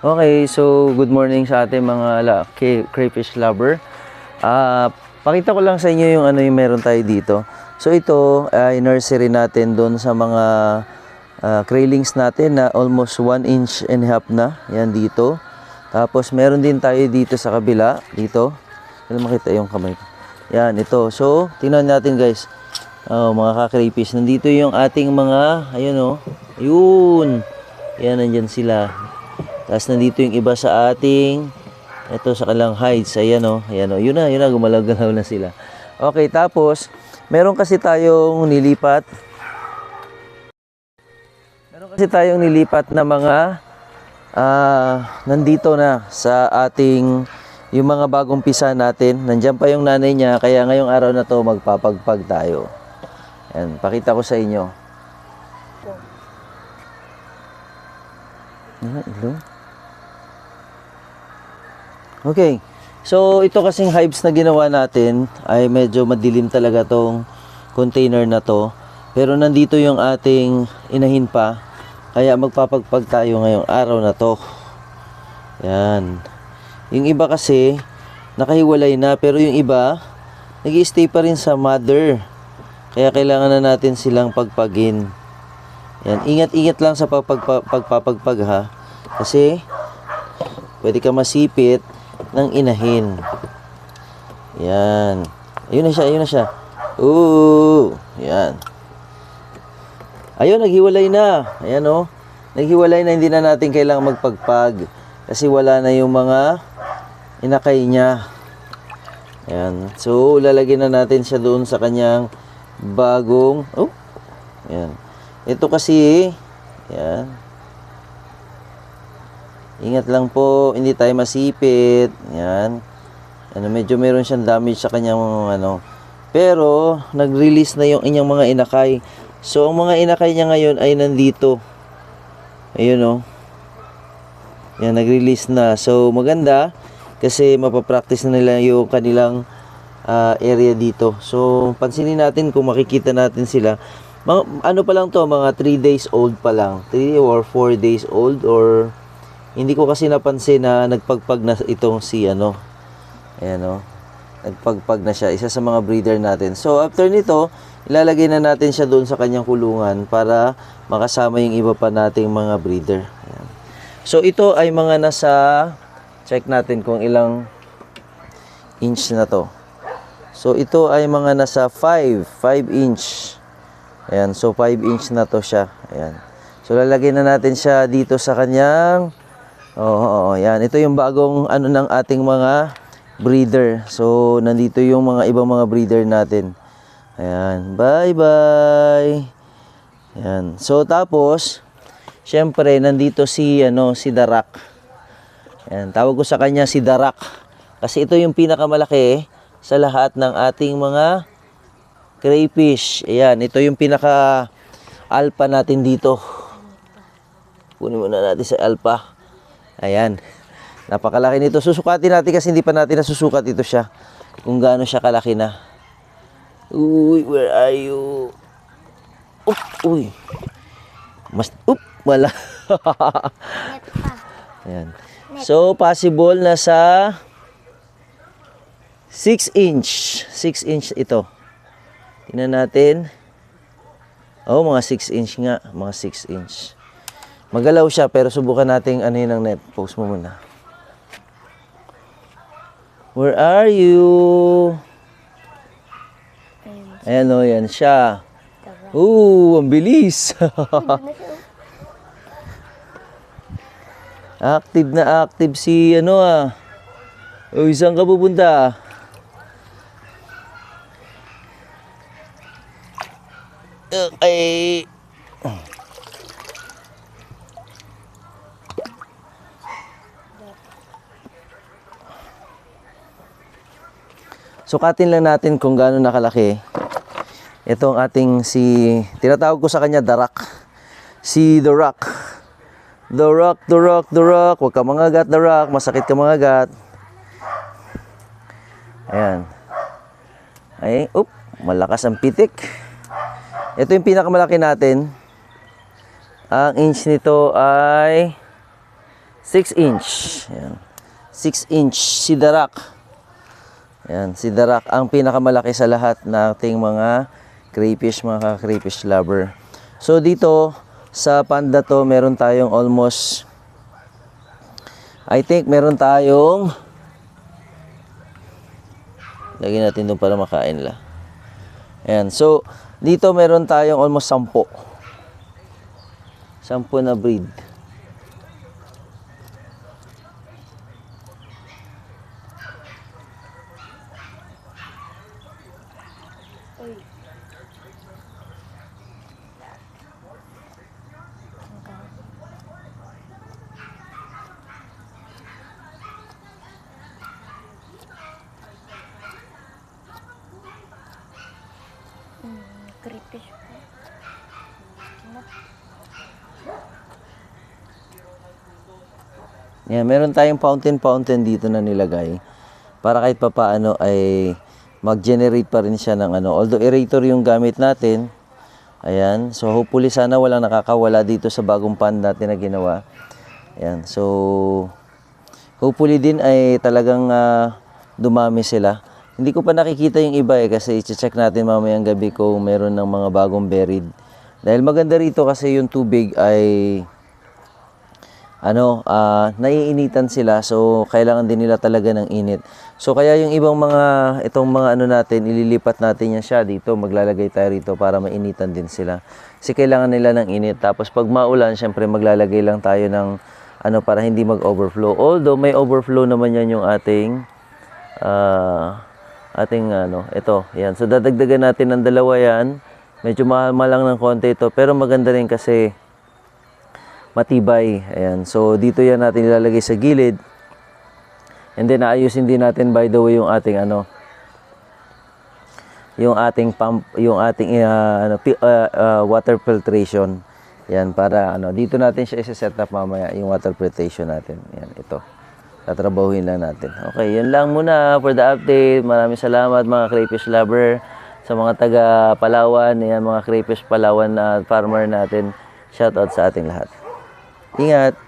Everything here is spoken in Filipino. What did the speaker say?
Okay, so good morning sa ating mga crayfish lover. Pakita ko lang sa inyo yung yung meron tayo dito. So ito ay nursery natin doon sa mga craylings natin na almost 1 inch and a half na. Yan dito. Tapos meron din tayo dito sa kabila. Dito. Kailan makita yung kamay ko. Yan, ito. So, tingnan natin guys. Mga ka-crayfish. Nandito yung ating mga, ayun o. Ayun. Yan, nandyan sila. Tapos nandito yung iba sa ating, ito sa kalang hides, ayan o, yun na, gumalaw-galaw na sila. Okay, tapos, meron kasi tayong nilipat na mga, nandito na sa ating, yung mga bagong pisa natin. Nandiyan pa yung nanay niya, kaya ngayong araw na to magpapagpag tayo. Ayan, pakita ko sa inyo. Okay, so ito kasing hives na ginawa natin ay medyo madilim talaga tong container na to. Pero nandito yung ating inahin pa, kaya magpapagpag tayo ngayong araw na to. Yan. Yung iba kasi nakahiwalay na, pero yung iba nag-i-stay pa rin sa mother. Kaya kailangan na natin silang pagpagin. Yan, ingat-ingat lang sa pagpapagpag ha. Kasi pwede ka masipit ng inahin. Yan. Ayun na siya. Ooh. Yan. Ayun, naghiwalay na. Ayan o. Naghiwalay na, hindi na natin kailangang magpagpag. Kasi wala na yung mga inakay niya. Yan. So, lalagyan na natin siya doon sa kanyang bagong... Oh. Yan. Ito kasi, yan. Ingat lang po, hindi tayo masipit. Yan. Medyo meron siyang damage sa kanyang Pero, nag-release na yung inyong mga inakay. So, ang mga inakay niya ngayon ay nandito. Ayun o. Yan, nag-release na. So, maganda. Kasi mapapractice na nila yung kanilang area dito. So, pansinin natin kung makikita natin sila. Ano pa lang to, mga 3 days old pa lang. 3 or 4 days old or... Hindi ko kasi napansin na nagpagpag na itong si Ayan o. Nagpagpag na siya. Isa sa mga breeder natin. So, after nito, ilalagay na natin siya doon sa kanyang kulungan para makasama yung iba pa nating mga breeder. Ayan. So, ito ay mga nasa... Check natin kung ilang inch na to. So, ito ay mga nasa 5 inch. Ayan. So, 5 inch na to siya. Ayan. So, lalagay na natin siya dito sa kanyang... yan. Ito yung bagong ng ating mga breeder. So, nandito yung mga ibang mga breeder natin. Ayan. Bye-bye. Ayan. So, tapos, syempre, nandito si Darak. Ayan. Tawag ko sa kanya si Darak. Kasi ito yung pinakamalaki sa lahat ng ating mga crayfish. Ayan. Ito yung pinaka-alpha natin dito. Kunin muna natin sa alpha. Ayan. Napakalaki nito. Susukatin natin kasi hindi pa natin nasusukat ito siya. Kung gaano siya kalaki na. Uy, where are you? Uy. Wala. Ayan. So, possible na sa 6 inch. 6 inch ito. Tingnan natin. Mga 6 inch nga. Mga 6 inch. Magalaw siya, pero subukan nating ng net. Post mo muna. Where are you? Ayan o, yan siya. Ang bilis. Active na active si Uy, saan ka pupunta? Okay. Sukatin lang natin kung gaano nakalaki. Itong ating tinatawag ko sa kanya Darak. Si Darak. Darak. Huwag ka mangagat, Darak. Masakit ka mangagat. Ayan. Malakas ang pitik. Ito yung pinakamalaki natin. Ang inch nito ay 6 inch. Ayan. 6 inch sidarak. Ayan, sidarak ang pinakamalaki sa lahat na ating mga crayfish, mga crayfish lover. So dito sa panda to, meron tayong almost, I think meron tayong, lagyan natin doon para makain nila. Ayan, so dito meron tayong almost 10 na breed. Creepy. Yan, meron tayong fountain dito na nilagay para kahit papaano ay mag-generate pa rin siya ng ano. Although aerator yung gamit natin. Ayan. So hopefully sana walang nakakawala dito sa bagong pond natin na ginawa. Ayan. So hopefully din ay talagang dumami sila. Hindi ko pa nakikita yung iba kasi i-check natin mamayang gabi kung meron ng mga bagong buried. Dahil maganda rito kasi yung tubig ay naiinitan sila, so kailangan din nila talaga ng init. So kaya yung ibang mga itong mga natin, ililipat natin yan siya dito, maglalagay tayo rito para mainitan din sila. Kasi kailangan nila ng init. Tapos pag maulan, syempre maglalagay lang tayo ng para hindi mag-overflow. Although may overflow naman yan yung ating ito, yan. So dadagdagan natin ng 2 yan. Medyo mahal lang ng konti ito, pero maganda rin kasi matibay. Ayan. So, dito yan natin ilalagay sa gilid. And then, aayusin din natin, by the way, yung ating yung ating pump, yung ating water filtration. Yan, para dito natin siya i-set up mamaya, yung water filtration natin. Yan, ito. Tatrabahuin lang natin. Okay, yan lang muna for the update. Maraming salamat mga crayfish lover sa mga taga Palawan. Yan, mga crayfish Palawan na farmer natin. Shoutout sa ating lahat. Ingat!